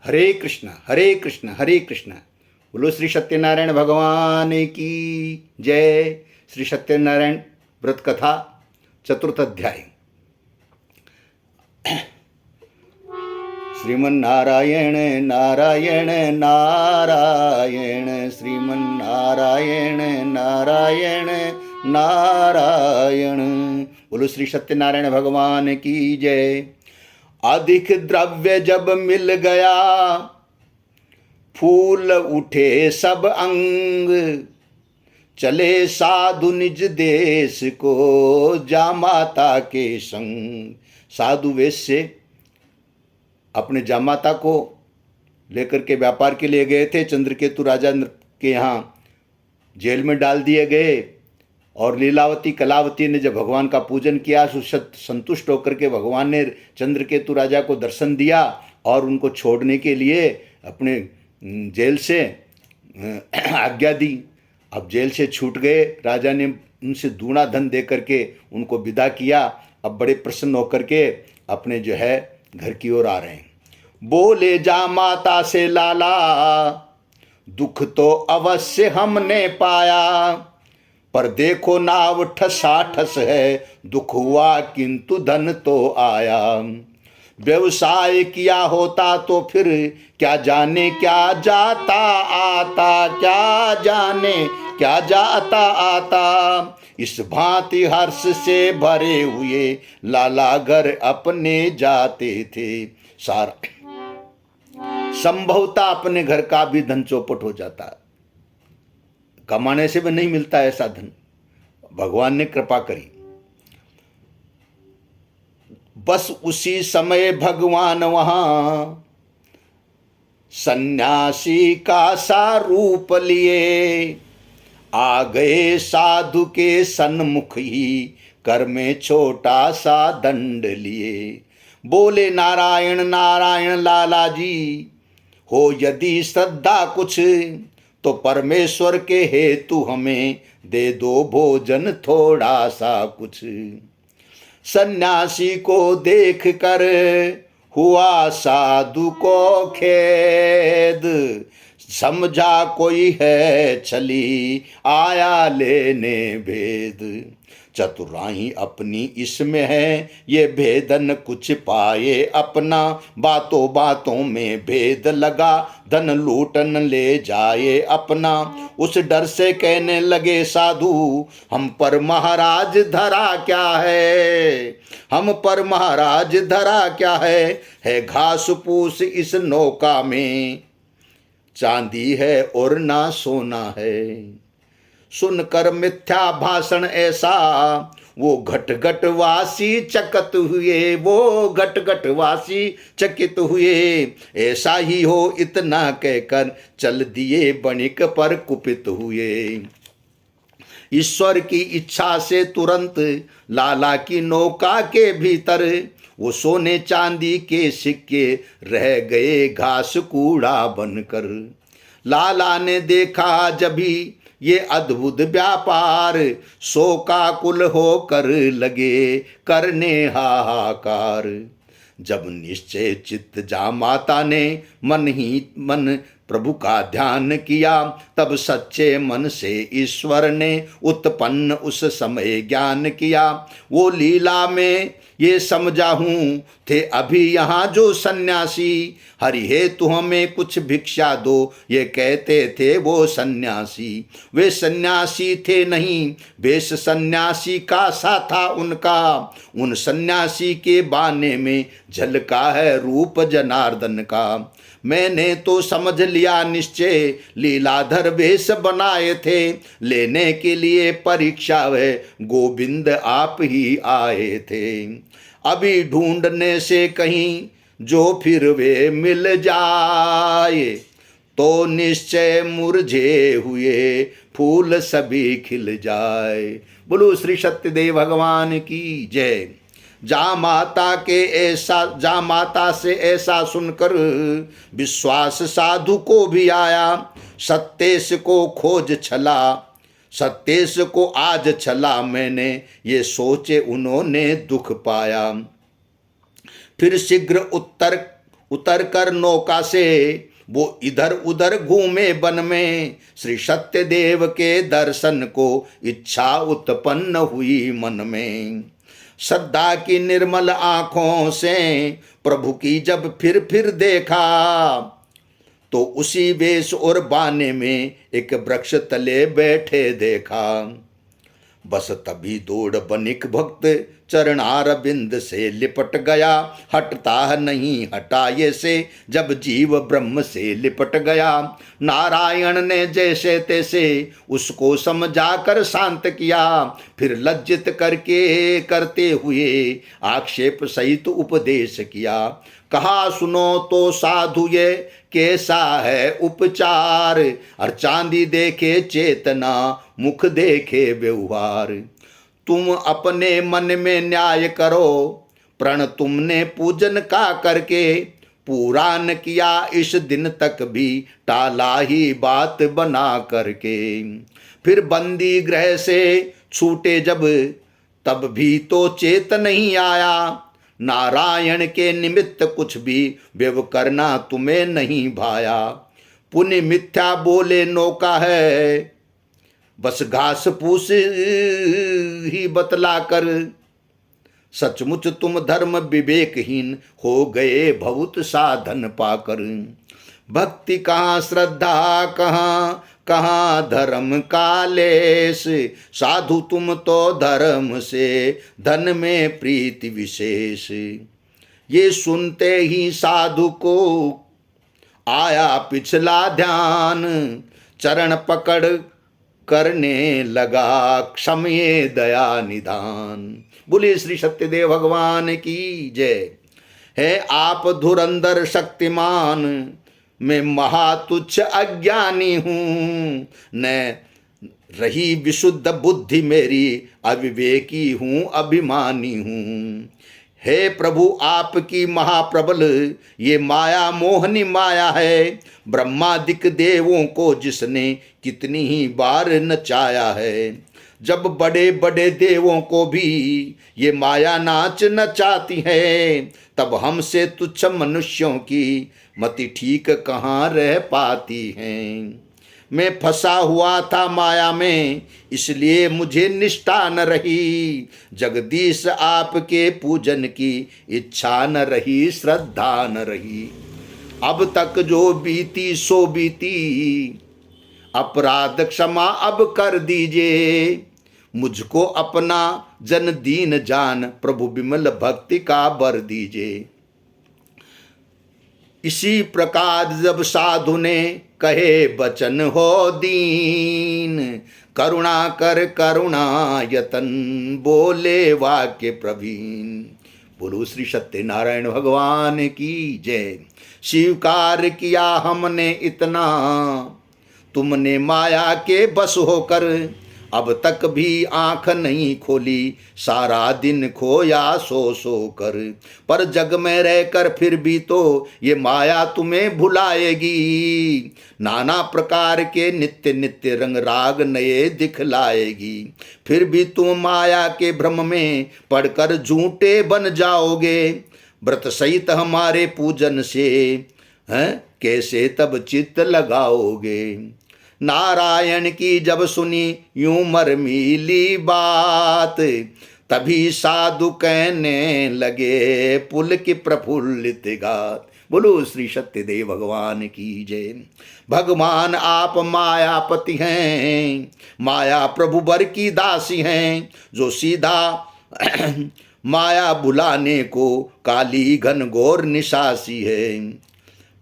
हरे कृष्ण हरे कृष्ण हरे कृष्ण। बोलो श्री सत्यनारायण भगवान की जय। श्री सत्यनारायण व्रत कथा चतुर्थ अध्याय। श्रीमन्नारायण नारायण नारायण श्रीमन्नारायण नारायण नारायण। बोलो श्री सत्यनारायण भगवान की जय। अधिक द्रव्य जब मिल गया फूल उठे सब अंग, चले साधु निज देश को जामाता के संग। साधु वेश से अपने जामाता को लेकर के व्यापार के लिए गए थे। चंद्रकेतु राजा के यहाँ जेल में डाल दिए गए और लीलावती कलावती ने जब भगवान का पूजन किया, संतुष्ट होकर के भगवान ने चंद्रकेतु राजा को दर्शन दिया और उनको छोड़ने के लिए अपने जेल से आज्ञा दी। अब जेल से छूट गए। राजा ने उनसे दूना धन दे करके उनको विदा किया। अब बड़े प्रसन्न होकर के अपने जो है घर की ओर आ रहे हैं। बोले जा माता से लाला, दुख तो अवश्य हमने पाया, पर देखो नाव ठसाठस है, दुख हुआ किंतु धन तो आया। व्यवसाय किया होता तो फिर क्या जाने क्या जाता आता, क्या जाने क्या जाता आता। इस भांति हर्ष से भरे हुए लाला घर अपने जाते थे। सारा संभवता अपने घर का भी धन चौपट हो जाता। कमाने से भी नहीं मिलता ऐसा धन। भगवान ने कृपा करी। बस उसी समय भगवान वहां सन्यासी का सा रूप लिए आ गए। साधु के सन्मुख ही कर में छोटा सा दंड लिए। बोले नारायण नारायण लाला जी, हो यदि श्रद्धा कुछ तो परमेश्वर के हेतु हमें दे दो भोजन थोड़ा सा कुछ। सन्यासी को देख कर हुआ साधु को खेद, समझा कोई है छली आया लेने भेद। चतुराई अपनी इसमें है ये भेदन कुछ पाए अपना, बातों बातों में भेद लगा धन लूटन ले जाए अपना। उस डर से कहने लगे साधु, हम पर महाराज धरा क्या है, हम पर महाराज धरा क्या है घास फूस इस नौका में, चांदी है और ना सोना है। सुनकर मिथ्या भाषण ऐसा वो घट घट वासी चकित हुए, वो घट घट वासी चकित हुए। ऐसा ही हो इतना कहकर चल दिए बणिक पर कुपित हुए। ईश्वर की इच्छा से तुरंत लाला की नौका के भीतर वो सोने चांदी के सिक्के रह गए घास कूड़ा बनकर। लाला ने देखा जभी ये अद्भुत व्यापार, शोकाकुल होकर लगे करने हाहाकार। जब निश्चय चित्त जामाता ने मन ही मन प्रभु का ध्यान किया, तब सच्चे मन से ईश्वर ने उत्पन्न उस समय ज्ञान किया। वो लीला में ये समझा हूँ थे अभी यहाँ जो सन्यासी, हरि हेतु हमें कुछ भिक्षा दो ये कहते थे वो सन्यासी। वे सन्यासी थे नहीं, वेश सन्यासी का सा था उनका। उन सन्यासी के बाने में झलका है रूप जनार्दन का। मैंने तो समझ लिया निश्चय लीलाधर वेश बनाए थे, लेने के लिए परीक्षा वे गोविंद आप ही आए थे। अभी ढूंढने से कहीं जो फिर वे मिल जाए, तो निश्चय मुरझे हुए फूल सभी खिल जाए। बोलो श्री सत्यदेव भगवान की जय। जामाता से ऐसा सुनकर विश्वास साधु को भी आया। सत्येश को खोज छला, सत्येश को आज छला मैंने, ये सोचे उन्होंने दुख पाया। फिर शीघ्र उतर कर नौका से वो इधर उधर घूमे वन में। श्री सत्यदेव के दर्शन को इच्छा उत्पन्न हुई मन में। श्रद्धा की निर्मल आंखों से प्रभु की जब फिर देखा, तो उसी वेश और बाने में एक वृक्ष तले बैठे देखा। बस तभी दौड़ बनिक भक्त चरणारविंद से लिपट गया। हटता नहीं हटाए से जब जीव ब्रह्म से लिपट गया। नारायण ने जैसे तैसे उसको समझाकर शांत किया। फिर लज्जित करते हुए आक्षेप सहित उपदेश किया। कहा सुनो तो साधु ये कैसा है उपचार। और चांदी देखे चेतना मुख देखे व्यवहार। तुम अपने मन में न्याय करो, प्रण तुमने पूजन का करके। पूरा न किया इस दिन तक भी टाला ही बात बना करके। फिर बंदी गृह से छूटे जब, तब भी तो चेत नहीं आया। नारायण के निमित्त कुछ भी व्यव करना तुम्हें नहीं भाया। पुण्य मिथ्या बोले नौका है, बस घास फूस ही बतला कर। सचमुच तुम धर्म विवेकहीन हो गए बहुत साधन पाकर। भक्ति कहाँ श्रद्धा कहाँ, कहाँ धर्म का लेस। साधु तुम तो धर्म से धन में प्रीति विशेष। ये सुनते ही साधु को आया पिछला ध्यान। चरण पकड़ करने लगा क्षमये दया निधान। बोलिए श्री सत्यदेव भगवान की जय। है आप धुरंधर शक्तिमान, मैं महातुच्छ अज्ञानी हूँ। न रही विशुद्ध बुद्धि मेरी, अविवेकी हूँ अभिमानी हूँ। हे प्रभु आपकी महाप्रबल ये माया मोहनी माया है। ब्रह्मादिक देवों को जिसने कितनी ही बार नचाया है। जब बड़े बड़े देवों को भी ये माया नाच नचाती है, तब हमसे तुच्छ मनुष्यों की मति ठीक कहाँ रह पाती हैं। मैं फंसा हुआ था माया में, इसलिए मुझे निष्ठा न रही। जगदीश आपके पूजन की इच्छा न रही, श्रद्धा न रही। अब तक जो बीती सो बीती, अपराध क्षमा अब कर दीजिए। मुझको अपना जन दीन जान, प्रभु विमल भक्ति का बर दीजिए। इसी प्रकार जब साधु ने कहे बचन हो दीन, करुणा कर करुणा यतन बोले वाक्य प्रवीण। बोलो श्री सत्यनारायण भगवान की जय। स्वीकार किया हमने इतना, तुमने माया के बस होकर। अब तक भी आंख नहीं खोली, सारा दिन खोया सो कर। पर जग में रहकर फिर भी तो ये माया तुम्हें भुलाएगी। नाना प्रकार के नित्य नित्य रंग राग नए दिखलाएगी। फिर भी तुम माया के भ्रम में पड़कर झूठे बन जाओगे। व्रत सहित हमारे पूजन से कैसे तब चित्त लगाओगे। नारायण की जब सुनी यूं मरमीली बात, तभी साधु कहने लगे पुल की प्रफुल्लित गात। बोलो श्री सत्यदेव भगवान की जय। भगवान आप मायापति हैं, माया प्रभु बर की दासी हैं। जो सीधा माया बुलाने को काली घनघोर निशासी है।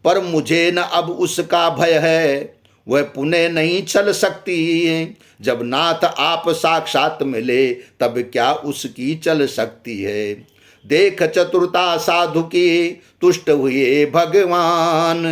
पर मुझे न अब उसका भय है, वह पुनः नहीं चल सकती है। जब नाथ आप साक्षात मिले, तब क्या उसकी चल सकती है। देख चतुरता साधु की तुष्ट हुए भगवान।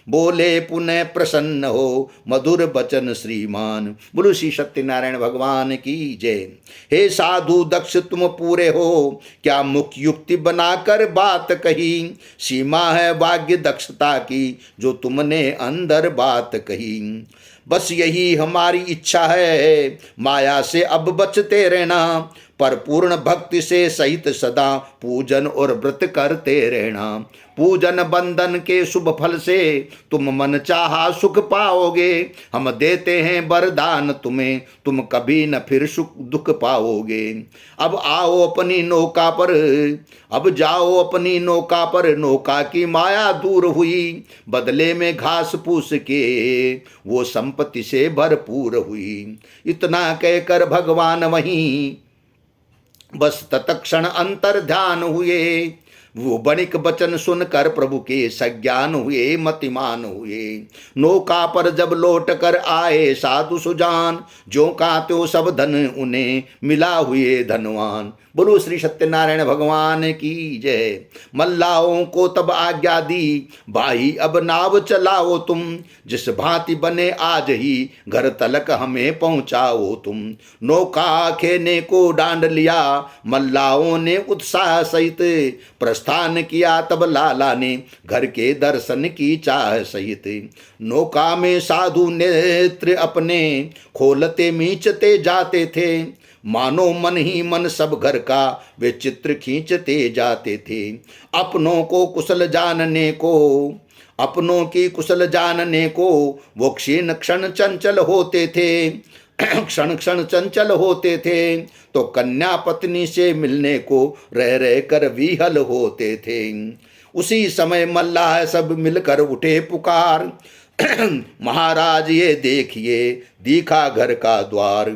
बोले पुनः प्रसन्न हो मधुर बचन श्रीमान। बोलो श्री सत्यनारायण भगवान की जय। हे साधु दक्ष तुम पूरे हो, क्या मुख्य युक्ति बनाकर बात कही। सीमा है भाग्य दक्षता की, जो तुमने अंदर बात कही। बस यही हमारी इच्छा है, माया से अब बचते रहना। पर पूर्ण भक्ति से सहित सदा पूजन और व्रत करते रहना। पूजन बंधन के शुभ फल से तुम मन चाहा सुख पाओगे। हम देते हैं वरदान तुम्हें, तुम कभी न फिर सुख दुख पाओगे। अब आओ अपनी नौका पर, अब जाओ अपनी नौका पर, नौका की माया दूर हुई। बदले में घास फूस के वो संपत्ति से भरपूर हुई। इतना कहकर भगवान वहीं बस तत्क्षण अंतर ध्यान हुए। वो बणिक वचन सुनकर प्रभु के सज्ञान हुए, मतिमान हुए। नौका पर जब लौट कर आए साधु सुजान, जो का त्यो सब धन उन्हें मिला हुए धनवान। बोलो श्री सत्यनारायण भगवान की जय। मल्लाहों को तब आज्ञा दी, भाई अब नाव चलाओ तुम, जिस भांति बने आज ही घर तलक हमें पहुंचाओ तुम। नौका खेने को डांड लिया मल्लाहों ने उत्साह सहित, प्रस्थान किया तब लाला ने घर के दर्शन की चाह सहित। नौका में साधु नेत्र अपने खोलते मीचते जाते थे, मानो मन ही मन सब घर का वे चित्र खींचते जाते थे। अपनों को कुशल जानने को, अपनों की कुशल जानने को वो क्षीण क्षण चंचल होते थे, क्षण क्षण चंचल होते थे। तो कन्या पत्नी से मिलने को रह रह कर विहल होते थे। उसी समय मल्लाह सब मिलकर उठे पुकार, महाराज ये देखिए दिखा घर का द्वार।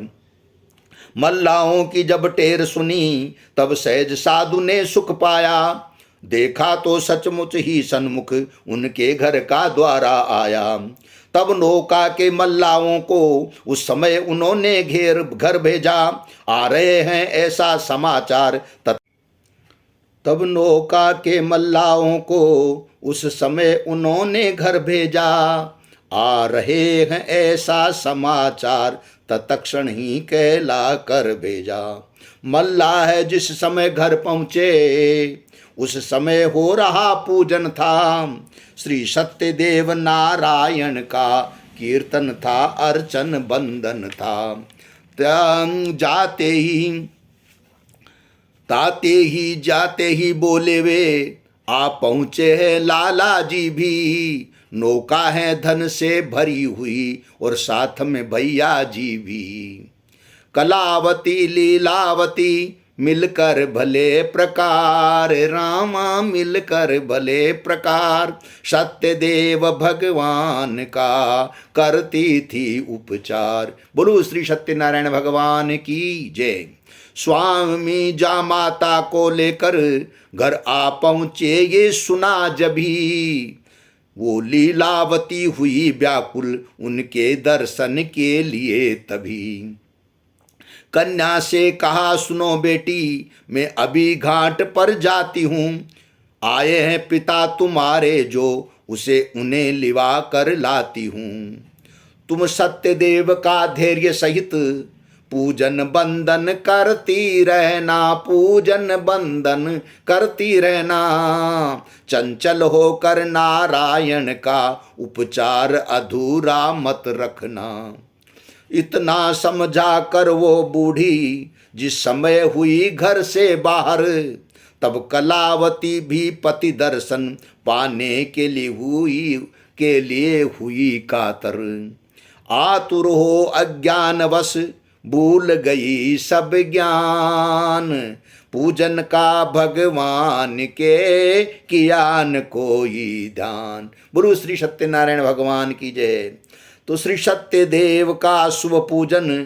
मल्लाहों की जब टेर सुनी तब सहज साधु ने सुख पाया, देखा तो सचमुच ही सन्मुख उनके घर का द्वारा आया। तब नौका के मल्लाहों को उस समय उन्होंने घेर घर भेजा, आ रहे हैं ऐसा समाचार। तब नौका के मल्लाहों को उस समय उन्होंने घर भेजा, आ रहे हैं ऐसा समाचार, तत्क्षण ही कहला कर भेजा। मल्लाह जिस समय घर पहुँचे उस समय हो रहा पूजन था, श्री सत्यदेव नारायण का कीर्तन था, अर्चन बंदन था। जाते ही बोले वे, आ पहुँचे हैं लाला जी भी। नौका है धन से भरी हुई और साथ में भैया जी भी। कलावती लीलावती मिलकर भले प्रकार, रामा मिलकर भले प्रकार। सत्यदेव भगवान का करती थी उपचार। बोलो श्री सत्यनारायण भगवान की जय। स्वामी जामाता को लेकर घर आ पहुँचे ये सुना जभी, वो लीलावती हुई व्याकुल उनके दर्शन के लिए तभी। कन्या से कहा सुनो बेटी, मैं अभी घाट पर जाती हूँ, आए हैं पिता तुम्हारे जो उसे उन्हें लिवा कर लाती हूँ। तुम सत्यदेव का धैर्य सहित पूजन बंदन करती रहना, पूजन बंदन करती रहना। चंचल होकर नारायण का उपचार अधूरा मत रखना। इतना समझा कर वो बूढ़ी जिस समय हुई घर से बाहर, तब कलावती भी पति दर्शन पाने के लिए हुई कातर। आतुर हो अज्ञानवश भूल गई सब ज्ञान, पूजन का भगवान के किया न कोई ध्यान। बोलो श्री सत्यनारायण भगवान की जय। तो श्री सत्यदेव का शुभ पूजन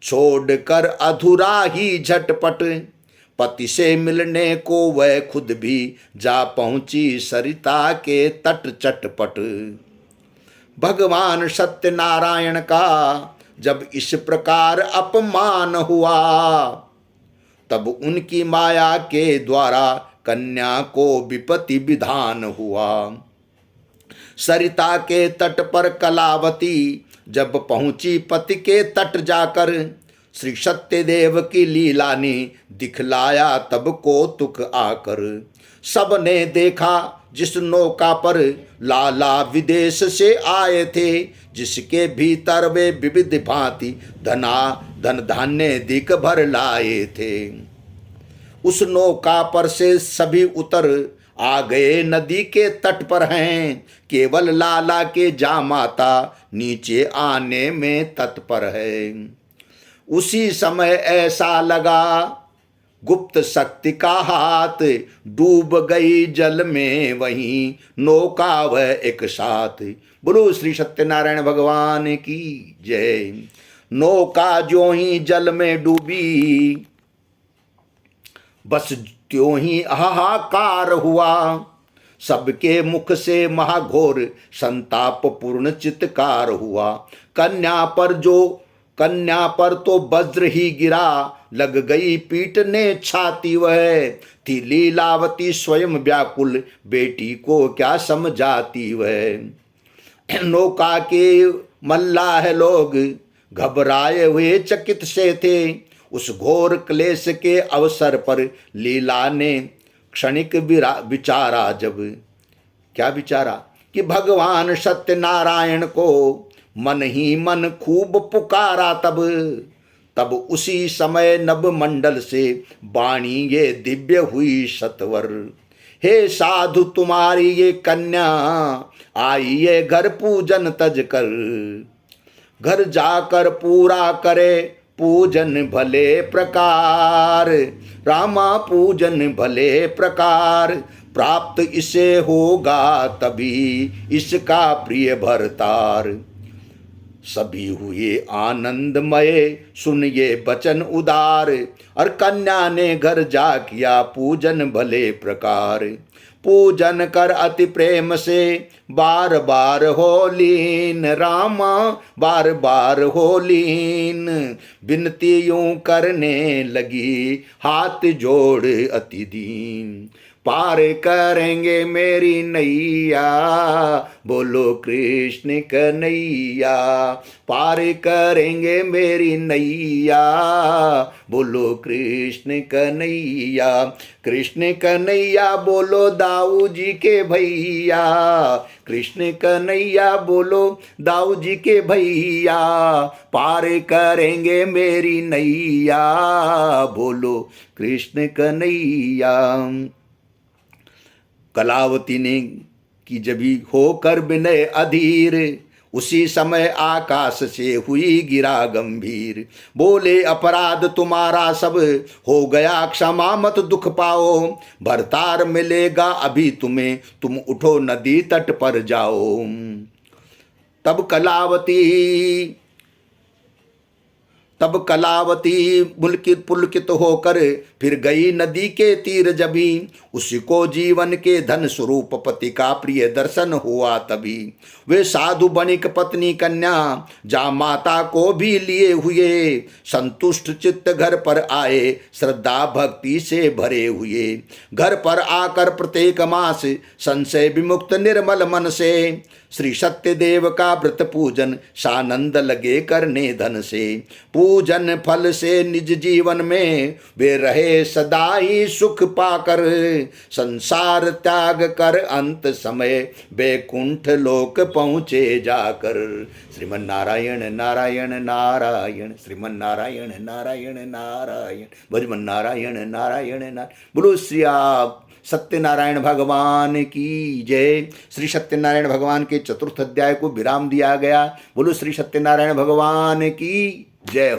छोड़कर अधूरा ही झटपट, पति से मिलने को वह खुद भी जा पहुंची सरिता के तट चटपट। भगवान सत्यनारायण का जब इस प्रकार अपमान हुआ, तब उनकी माया के द्वारा कन्या को विपत्ति विधान हुआ। सरिता के तट पर कलावती जब पहुंची पति के तट जाकर, श्री सत्यदेव की लीला ने दिखलाया तब कौतुक आकर। सबने देखा जिस नौका पर लाला विदेश से आए थे, जिसके भीतर वे विविध भांति धन धान्य दिक भर लाए थे। उस नौका पर से सभी उतर आ गए नदी के तट पर हैं, केवल लाला के जामाता नीचे आने में तत्पर है। उसी समय ऐसा लगा गुप्त शक्ति का हाथ, डूब गई जल में वहीं नौका वह एक साथ। बोलो श्री सत्यनारायण भगवान की जय। नौका जो ही जल में डूबी, बस त्यों ही हाहाकार हुआ। सबके मुख से महाघोर संताप पूर्ण चित्कार हुआ। कन्या पर तो वज्र ही गिरा, लग गई पीटने छाती वह। थी लीलावती स्वयं व्याकुल, बेटी को क्या समझाती वह। नौका के मल्लाह लोग घबराए हुए चकित से थे। उस घोर क्लेश के अवसर पर लीला ने क्षणिक विचारा। जब क्या विचारा कि भगवान सत्यनारायण को मन ही मन खूब पुकारा। तब उसी समय नभ मंडल से वाणी ये दिव्य हुई सत्वर। हे साधु तुम्हारी ये कन्या आई ये घर पूजन तज कर, घर जाकर पूरा करे पूजन भले प्रकार। रामा पूजन भले प्रकार, प्राप्त इसे होगा तभी इसका प्रिय भरतार। सभी हुए आनंदमय सुन ये बचन उदार, और कन्या ने घर जा किया पूजन भले प्रकार। पूजन कर अति प्रेम से बार बार हो लीन, रामा बार बार हो लीन। विनती यूं करने लगी हाथ जोड़ अति दीन। पार करेंगे मेरी नैया, बोलो कृष्ण कन्हैया। पार करेंगे मेरी नैया, बोलो कृष्ण कन्हैया। कृष्ण कन्हैया बोलो दाऊ जी के भैया, कृष्ण कन्हैया बोलो दाऊ जी के भैया। पार करेंगे मेरी नैया, बोलो कृष्ण कन्हैया। कलावती ने की जबी होकर विनय अधीर, उसी समय आकाश से हुई गिरा गंभीर। बोले अपराध तुम्हारा सब हो गया क्षमा, मत दुख पाओ। भरतार मिलेगा अभी तुम्हें, तुम उठो नदी तट पर जाओ। तब कलावती पुलकित होकर फिर गई नदी के तीर जभी। उसको जीवन के धन स्वरूप पति का प्रिय दर्शन हुआ तभी। वे साधु बणिक पत्नी कन्या जा माता को भी लिए हुए, संतुष्ट चित्त घर पर आए श्रद्धा भक्ति से भरे हुए। घर पर आकर प्रत्येक मास संशय विमुक्त निर्मल मन से, श्री सत्यदेव का व्रत पूजन सानंद लगे करने धन से। पूजन फल से निज जीवन में वे रहे सदा ही सुख पाकर। संसार त्याग कर अंत समय बैकुंठ लोक पहुँचे जाकर। श्रीमन नारायण नारायण नारायण, श्रीमन नारायण नारायण नारायण, भजमन नारायण नारायण नारायण। बोलो श्री सत्यनारायण भगवान की जय। श्री सत्यनारायण भगवान के चतुर्थ अध्याय को विराम दिया गया। बोलो श्री सत्यनारायण भगवान की जय।